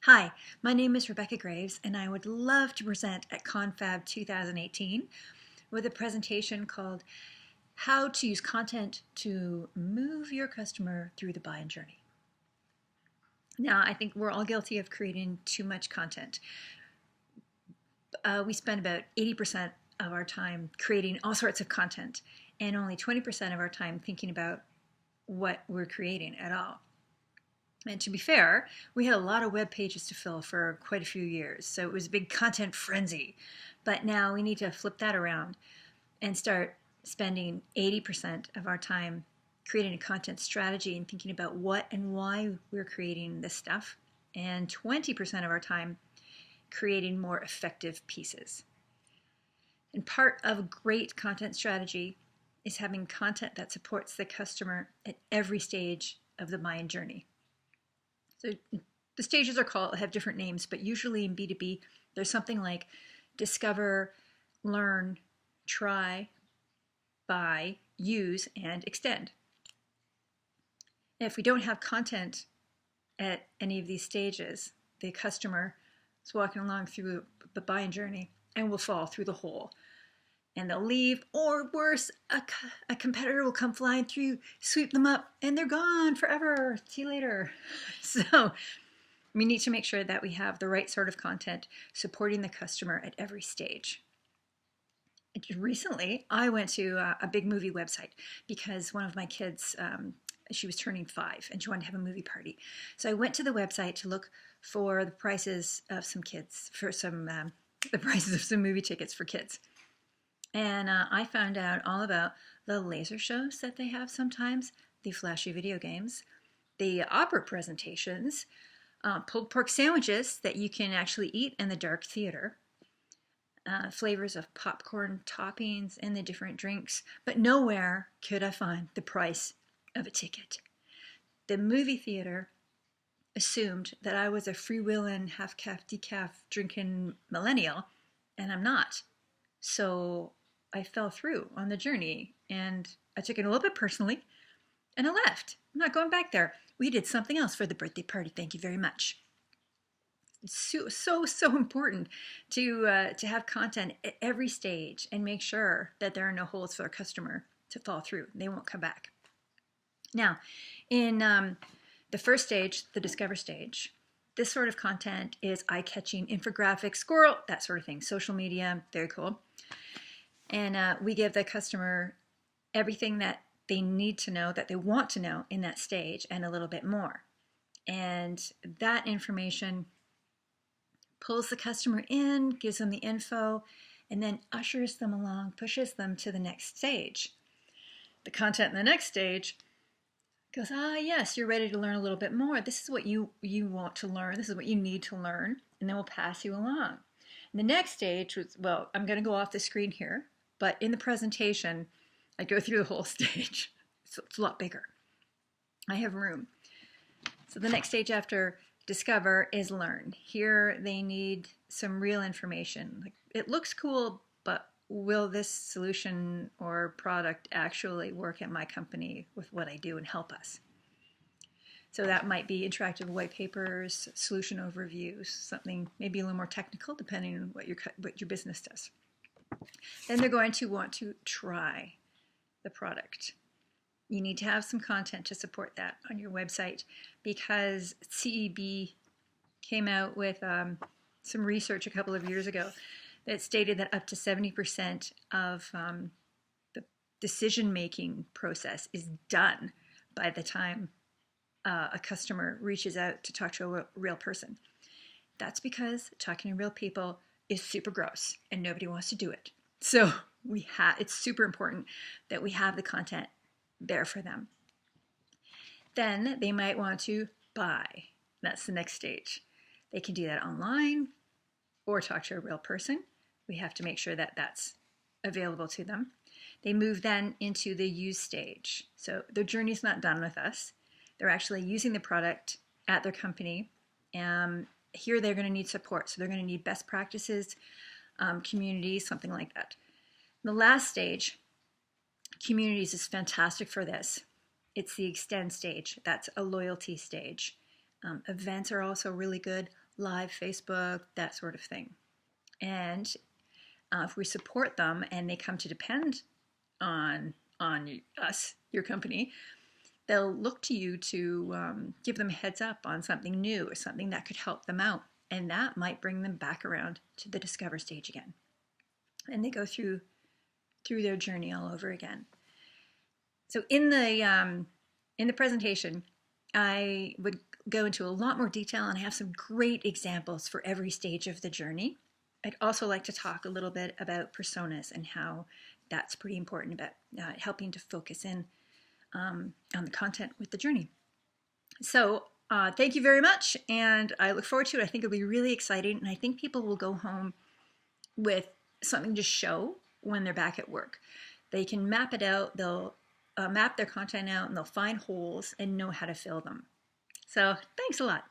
Hi, my name is Rebecca Graves, and I would love to present at Confab 2018 with a presentation called How to Use Content to Move Your Customer Through the Buying Journey. Now, I think we're all guilty of creating too much content. We spend about 80% of our time creating all sorts of content, and only 20% of our time thinking about what we're creating at all. And to be fair, we had a lot of web pages to fill for quite a few years, so it was a big content frenzy. But now we need to flip that around and start spending 80% of our time creating a content strategy and thinking about what and why we're creating this stuff, and 20% of our time creating more effective pieces. And part of a great content strategy is having content that supports the customer at every stage of the buying journey. So the stages have different names, but usually in B2B, there's something like discover, learn, try, buy, use, and extend. And if we don't have content at any of these stages, the customer is walking along through the buying journey and will fall through the hole. And they'll leave, or worse, a competitor will come flying through, sweep them up, and they're gone forever. See you later. So we need to make sure that we have the right sort of content supporting the customer at every stage. Recently, I went to a big movie website because one of my kids, she was turning 5 and she wanted to have a movie party. So I went to the website to look for the prices of some kids, the prices of some movie tickets for kids. And I found out all about the laser shows that they have sometimes, the flashy video games, the opera presentations, pulled pork sandwiches that you can actually eat in the dark theater, flavors of popcorn toppings and the different drinks, but nowhere could I find the price of a ticket. The movie theater assumed that I was a freewheeling, half-calf, decaf drinking millennial, and I'm not. So I fell through on the journey, and I took it a little bit personally, and I left. I'm not going back there. We did something else for the birthday party. Thank you very much. It's so important to have content at every stage and make sure that there are no holes for our customer to fall through. They won't come back. Now, in the first stage, the discover stage, this sort of content is eye-catching, infographics, squirrel, that sort of thing. Social media, very cool. And we give the customer everything that they need to know, that they want to know in that stage, and a little bit more. And that information pulls the customer in, gives them the info, and then ushers them along, pushes them to the next stage. The content in the next stage goes, yes, you're ready to learn a little bit more. This is what you want to learn. This is what you need to learn, and then we'll pass you along. And the next stage was, well, I'm going to go off the screen here, but in the presentation, I go through the whole stage. So it's a lot bigger. I have room. So the next stage after discover is learn. Here they need some real information. Like, it looks cool, but will this solution or product actually work at my company with what I do and help us? So that might be interactive white papers, solution overviews, something maybe a little more technical depending on what your business does. Then they're going to want to try the product. You need to have some content to support that on your website, because CEB came out with some research a couple of years ago that stated that up to 70% of the decision-making process is done by the time a customer reaches out to talk to a real person. That's because talking to real people is super gross and nobody wants to do it. So it's super important that we have the content there for them. Then they might want to buy. That's the next stage. They can do that online or talk to a real person. We have to make sure that that's available to them. They move then into the use stage. So their journey's not done with us. They're actually using the product at their company. Here they're going to need support. So they're going to need best practices, communities, something like that. The last stage, communities, is fantastic for this. It's the extend stage. That's a loyalty stage. Events are also really good. live Facebook, that sort of thing. And if we support them and they come to depend on us, your company, they'll look to you to give them a heads up on something new or something that could help them out. And that might bring them back around to the discover stage again. And they go through their journey all over again. So in the presentation, I would go into a lot more detail, and I have some great examples for every stage of the journey. I'd also like to talk a little bit about personas and how that's pretty important about helping to focus in on the content with the journey. So thank you very much, and I look forward to it. I think it'll be really exciting, and I think people will go home with something to show when they're back at work. They can map it out, they'll map their content out, and they'll find holes and know how to fill them. So thanks a lot.